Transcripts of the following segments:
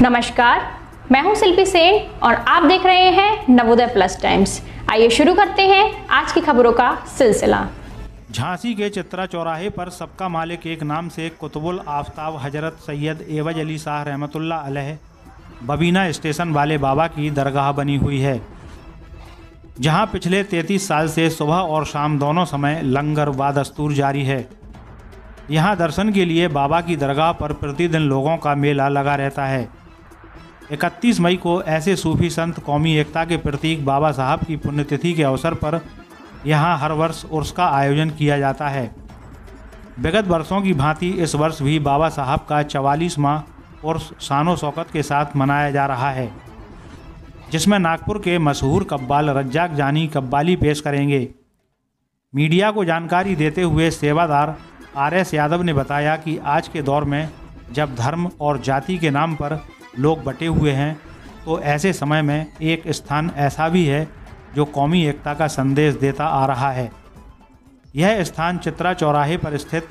नमस्कार, मैं हूं शिल्पी सेन और आप देख रहे हैं नवोदय प्लस टाइम्स। आइए शुरू करते हैं आज की खबरों का सिलसिला। झांसी के चित्रा चौराहे पर सबका मालिक एक नाम से कुतुबुल आफ्ताब हजरत सैयद एवज अली शाह रहमतुल्लाह अलैह बबीना स्टेशन वाले बाबा की दरगाह बनी हुई है, जहां पिछले 33 साल से सुबह और शाम दोनों समय लंगर व दस्तूर जारी है। यहां दर्शन के लिए बाबा की दरगाह पर प्रतिदिन लोगों का मेला लगा रहता है। 31 मई को ऐसे सूफी संत कौमी एकता के प्रतीक बाबा साहब की पुण्यतिथि के अवसर पर यहाँ हर वर्ष उर्स का आयोजन किया जाता है। विगत वर्षों की भांति इस वर्ष भी बाबा साहब का 44वां उर्स शानो शौकत के साथ मनाया जा रहा है, जिसमें नागपुर के मशहूर कव्वाल रज्जाक जानी कव्वाली पेश करेंगे। मीडिया को जानकारी देते हुए सेवादार RS यादव ने बताया कि आज के दौर में जब धर्म और जाति के नाम पर लोग बटे हुए हैं, तो ऐसे समय में एक स्थान ऐसा भी है जो कौमी एकता का संदेश देता आ रहा है। यह स्थान चित्रा चौराहे पर स्थित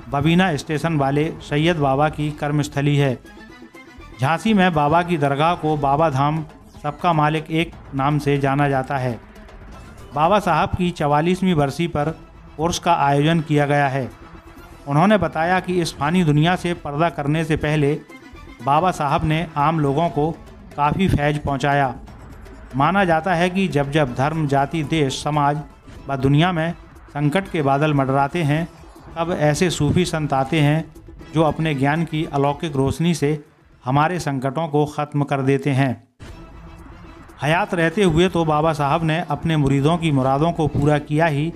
बबीना स्टेशन वाले सैयद बाबा की कर्मस्थली है। झांसी में बाबा की दरगाह को बाबा धाम सबका मालिक एक नाम से जाना जाता है। बाबा साहब की 44वीं बरसी पर उर्स का आयोजन किया गया है। उन्होंने बताया कि इस फानी दुनिया से पर्दा करने से पहले बाबा साहब ने आम लोगों को काफ़ी फैज़ पहुंचाया। माना जाता है कि जब जब धर्म, जाति, देश, समाज व दुनिया में संकट के बादल मंडराते हैं, तब ऐसे सूफी संत आते हैं जो अपने ज्ञान की अलौकिक रोशनी से हमारे संकटों को ख़त्म कर देते हैं। हयात रहते हुए तो बाबा साहब ने अपने मुरीदों की मुरादों को पूरा किया ही,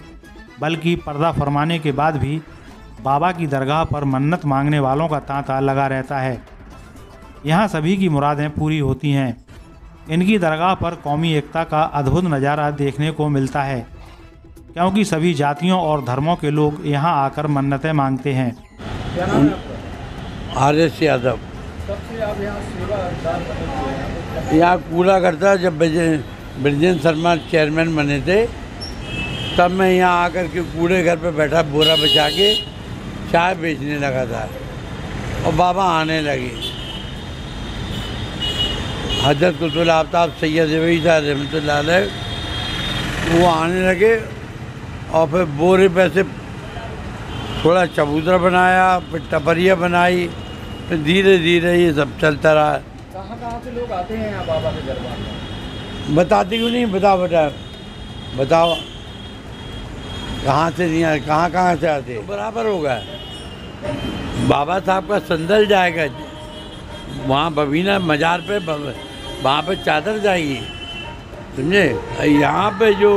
बल्कि पर्दा फरमाने के बाद भी बाबा की दरगाह पर मन्नत मांगने वालों का तांता लगा रहता है। यहाँ सभी की मुरादें पूरी होती हैं। इनकी दरगाह पर कौमी एकता का अद्भुत नज़ारा देखने को मिलता है, क्योंकि सभी जातियों और धर्मों के लोग यहाँ आकर मन्नतें मांगते हैं। RS यादव यहाँ कूड़ा करता। जब ब्रिजेंद्र शर्मा चेयरमैन बने थे, तब मैं यहाँ आकर के कूड़े घर पे बैठा बोरा बचा के चाय बेचने लगा था और बाबा आने लगे। हजरत कुतुबुल आफ्ताब सैयद एवज शाह रहमतुल्लाह अलैह वो आने लगे और फिर बोरे पे से थोड़ा चबूतरा बनाया, फिर टपरिया बनाई, फिर धीरे धीरे ये सब चलता रहा। कहाँ से लोग आते हैं यहाँ बाबा के दरबार में? बताती क्यों नहीं? बताओ बेटा, बताओ कहाँ से नहीं आए, कहाँ से आते? तो बराबर होगा। बाबा साहब का संदल जाएगा वहाँ बबीना मज़ार पे, वहाँ पे चादर जाएगी, समझे। यहाँ पे जो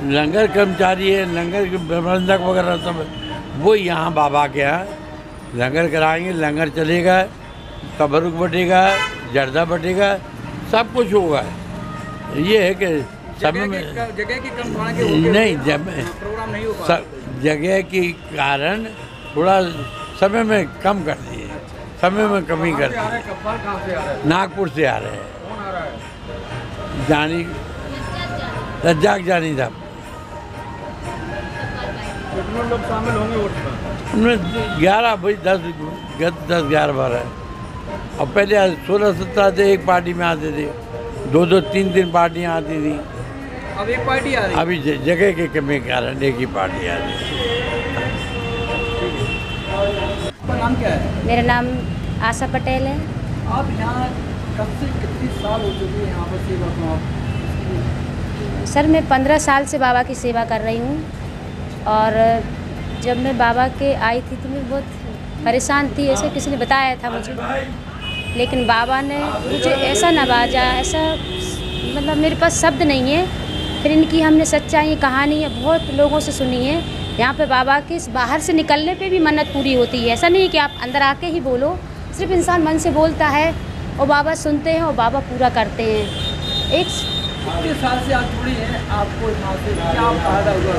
लंगर कर्मचारी है, लंगर के प्रबंधक वगैरह सब, वो यहाँ बाबा के यहाँ लंगर कराएंगे। लंगर चलेगा, तबरुक बटेगा, जर्दा बटेगा, सब कुछ होगा। ये है कि समय में जगह की कम थोड़ा के नहीं, जब प्रोग्राम नहीं होगा, जगह के कारण थोड़ा समय में कम कर दिए, समय में कमी कर दी। कव्वाल कहाँ से आ रहा है? नागपुर से आ रहे हैं। कौन आ रहा है? जानी रज्जाक जानी साहब। कितने लोग शामिल होंगे उसमें? उनमें 11 भाई 10 11 12 और पहले 16-17 थे, एक पार्टी में आते थे, 2-2 3-3 पार्टियाँ आती थी। अब एक पार्टी आ रही है। अभी जगह के कमी के कारण एक ही पार्टी आ रही है। आपका नाम क्या है? मेरा नाम आशा पटेल है। आप यहाँ कब से कितनी साल हो चुकी है यहाँ पर सेवा को आप? सर मैं 15 साल से बाबा की सेवा कर रही हूँ, और जब मैं बाबा के आई थी तो मैं बहुत परेशान थी, ऐसे किसी ने बताया था मुझे, लेकिन बाबा ने मुझे ऐसा नवाजा, ऐसा मतलब मेरे पास शब्द नहीं है। फिर इनकी हमने सच्चाई कहानी है बहुत लोगों से सुनी है। यहाँ पे बाबा के बाहर से निकलने पे भी मन्नत पूरी होती है। ऐसा नहीं है कि आप अंदर आके ही बोलो, सिर्फ इंसान मन से बोलता है और बाबा सुनते हैं और बाबा पूरा करते हैं। एक कितने साल से आप जुड़ी हैं? आपको यहाँ से क्या फ़ायदा हुआ?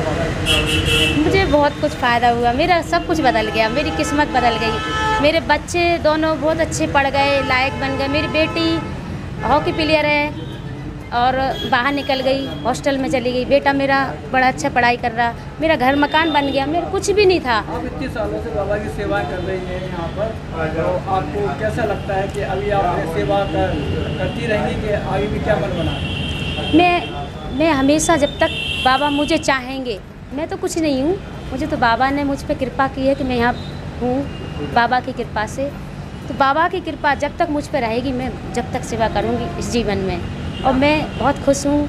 मुझे बहुत कुछ फ़ायदा हुआ, मेरा सब कुछ बदल गया, मेरी किस्मत बदल गई। मेरे बच्चे दोनों बहुत अच्छे पढ़ गए, लायक बन गए। मेरी बेटी हॉकी प्लेयर है और बाहर निकल गई, हॉस्टल में चली गई। बेटा मेरा बड़ा अच्छा पढ़ाई कर रहा, मेरा घर मकान बन गया, मेरा कुछ भी नहीं था। आप इतने सालों से बाबा की सेवा कर रही हैं यहाँ पर, तो आपको कैसा लगता है कि अभी आप सेवा करती रहेंगी कि आगे भी क्या मन बना? मैं हमेशा जब तक बाबा मुझे चाहेंगे, मैं तो कुछ नहीं हूँ, मुझे तो बाबा ने मुझ पर कृपा की है कि मैं यहाँ हूँ बाबा की कृपा से। तो बाबा की कृपा जब तक मुझ पर रहेगी, मैं जब तक सेवा करूँगी इस जीवन में। और मैं बहुत खुश हूँ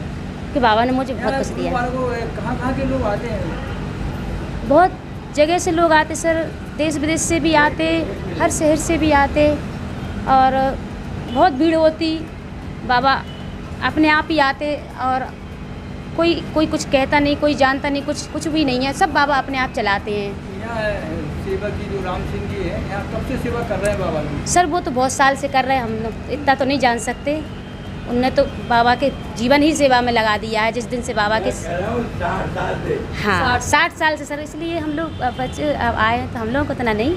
कि बाबा ने मुझे बहुत कुछ दिया। कहाँ के लोग आते हैं? बहुत जगह से लोग आते सर, देश विदेश से भी आते, हर शहर से भी आते, और बहुत भीड़ होती। बाबा अपने आप ही आते, और कोई कुछ कहता नहीं, कोई जानता नहीं, कुछ भी नहीं है, सब बाबा अपने आप चलाते हैं। यहाँ सेवा की जो राम सिंह जी है, यहाँ कब से सेवा कर रहे हैं बाबा लोग? सर वो तो बहुत साल से कर रहे हैं, हम लोग इतना तो नहीं जान सकते। उनने तो बाबा के जीवन ही सेवा में लगा दिया है, जिस दिन से बाबा के 60 साल से सर। इसलिए हम लोग बच्चे आए हैं, तो हम लोगों को इतना नहीं,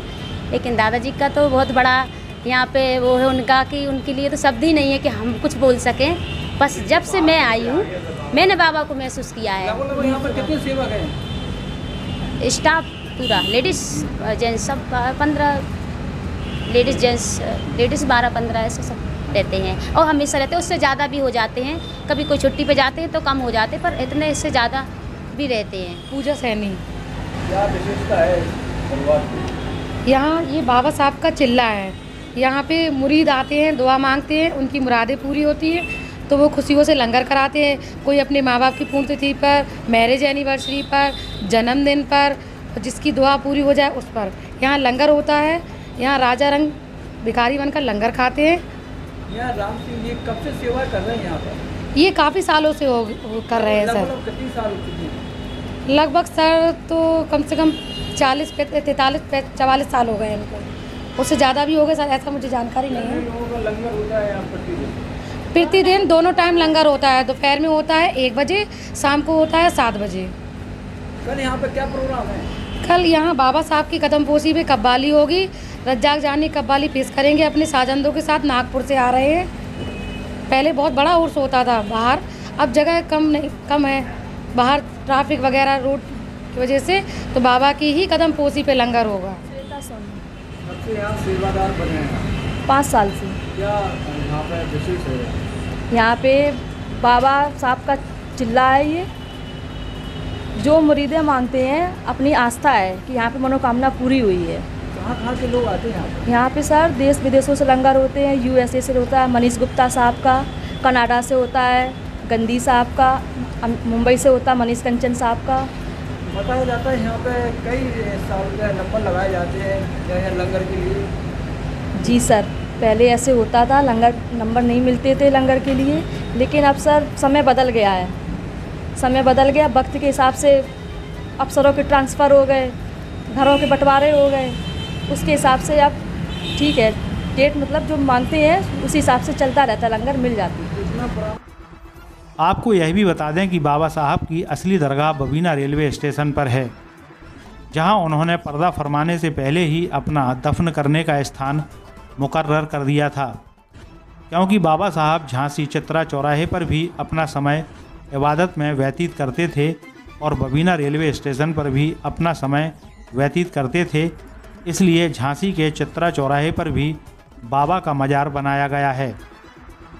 लेकिन दादाजी का तो बहुत बड़ा यहाँ पे वो है उनका, कि उनके लिए तो शब्द ही नहीं है कि हम कुछ बोल सकें। बस जब से मैं आई हूँ, मैंने बाबा को महसूस किया है। यहाँ पर कितने सेवक हैं? स्टाफ पूरा, लेडीज़ जेंट्स सब 15, लेडीज़ जेंट्स, लेडीज़ 12-15 ऐसे सब रहते हैं, और हमेशा रहते हैं। उससे ज़्यादा भी हो जाते हैं, कभी कोई छुट्टी पे जाते हैं तो कम हो जाते हैं, पर इतने इससे ज़्यादा भी रहते हैं। पूजा सैनी। क्या विशेषता है दरबार की? यहाँ ये बाबा साहब का चिल्ला है। यहाँ पे मुरीद आते हैं, दुआ मांगते हैं, उनकी मुरादें पूरी होती हैं, तो वो खुशियों से लंगर कराते हैं। कोई अपने माँ बाप की पुण्यतिथि पर, मैरिज एनिवर्सरी पर, जन्मदिन पर, जिसकी दुआ पूरी हो जाए उस पर यहाँ लंगर होता है। यहाँ राजा रंग भिखारी बनकर लंगर खाते हैं। यहाँ राम सिंह जी कब से सेवा कर रहे हैं यहाँ पर? ये काफ़ी सालों से कर रहे हैं सर। लगभग कितनी साल हो चुकी है? लगभग सर तो कम से कम 43-44 साल हो गए इनको, उससे ज़्यादा भी हो गए सर, ऐसा मुझे जानकारी नहीं है। लोगों का लंगर होता है यहाँ प्रतिदिन? प्रतिदिन दोनों टाइम लंगर होता है। दोपहर में होता है 1 बजे, शाम को होता है 7 बजे। कल यहाँ पे क्या प्रोग्राम है? कल यहाँ बाबा साहब की कदम पोशी पे कव्वाली होगी। रज्जाक जानी कव्वाली पेश करेंगे अपने साजंदों के साथ, नागपुर से आ रहे हैं। पहले बहुत बड़ा उर्स होता था बाहर, अब जगह कम है बाहर, ट्रैफिक वगैरह रोड की वजह से, तो बाबा की ही कदम पोशी पे लंगर होगा। कब से यहाँ सेवादार बने हैं? 5 साल से। क्या यहाँ पे विशेष है? यहाँ पे बाबा साहब का चिल्ला है, ये जो मुरीदें मांगते हैं, अपनी आस्था है कि यहाँ पे मनोकामना पूरी हुई है। कहाँ के लोग आते हैं यहाँ पे सर देश विदेशों से लंगर होते हैं। USA से होता है मनीष गुप्ता साहब का, कनाडा से होता है गंदी साहब का, मुंबई से होता है मनीष कंचन साहब का। बताया जाता है यहाँ पे कई साल के नंबर लगाए जाते हैं लंगर के लिए। जी सर, पहले ऐसे होता था, लंगर नंबर नहीं मिलते थे लंगर के लिए, लेकिन अब सर समय बदल गया है। समय बदल गया, वक्त के हिसाब से अफसरों के ट्रांसफ़र हो गए, घरों के बंटवारे हो गए, उसके हिसाब से अब ठीक है, डेट मतलब जो मांगते हैं उसी हिसाब से चलता रहता है, लंगर मिल जाती है। आपको यह भी बता दें कि बाबा साहब की असली दरगाह बबीना रेलवे स्टेशन पर है, जहां उन्होंने पर्दा फरमाने से पहले ही अपना दफन करने का स्थान मुकर्रर कर दिया था, क्योंकि बाबा साहब झांसी चित्रा चौराहे पर भी अपना समय इबादत में व्यतीत करते थे और बबीना रेलवे स्टेशन पर भी अपना समय व्यतीत करते थे। इसलिए झांसी के चित्रा चौराहे पर भी बाबा का मजार बनाया गया है।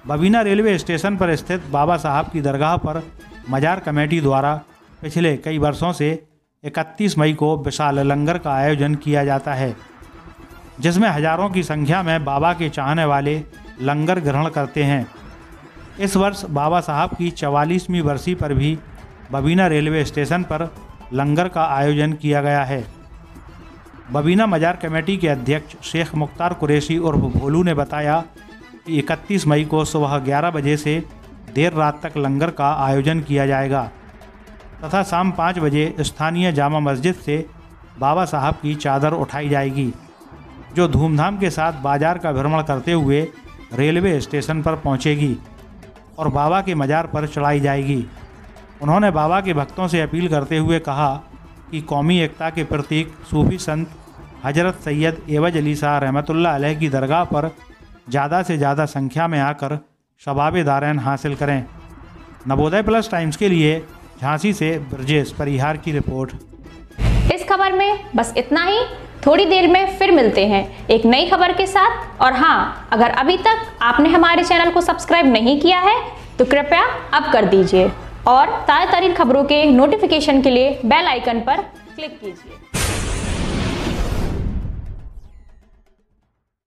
बबीना रेलवे स्टेशन पर स्थित बाबा साहब की दरगाह पर मजार कमेटी द्वारा पिछले कई वर्षों से 31 मई को विशाल लंगर का आयोजन किया जाता है, जिसमें हजारों की संख्या में बाबा के चाहने वाले लंगर ग्रहण करते हैं। इस वर्ष बाबा साहब की 44वीं बरसी पर भी बबीना रेलवे स्टेशन पर लंगर का आयोजन किया गया है। बबीना मजार कमेटी के अध्यक्ष शेख मुख्तार कुरैशी उर्फ भोलू ने बताया कि 31 मई को सुबह 11 बजे से देर रात तक लंगर का आयोजन किया जाएगा तथा शाम 5 बजे स्थानीय जामा मस्जिद से बाबा साहब की चादर उठाई जाएगी, जो धूमधाम के साथ बाजार का भ्रमण करते हुए रेलवे स्टेशन पर पहुंचेगी और बाबा के मजार पर चढ़ाई जाएगी। उन्होंने बाबा के भक्तों से अपील करते हुए कहा कि कौमी एकता के प्रतीक सूफी संत हजरत सैयद एवज अली शाह रहमतुल्लाह अलैह की दरगाह पर ज़्यादा से ज़्यादा संख्या में आकर शबाब दारैन हासिल करें नवोदय प्लस टाइम्स के लिए झांसी से ब्रजेश परिहार की रिपोर्ट। इस खबर में बस इतना ही। थोड़ी देर में फिर मिलते हैं एक नई खबर के साथ। और हाँ, अगर अभी तक आपने हमारे चैनल को सब्सक्राइब नहीं किया है तो कृपया अब कर दीजिए और ताज़ा तरीन खबरों के नोटिफिकेशन के लिए बेल आइकन पर क्लिक कीजिए।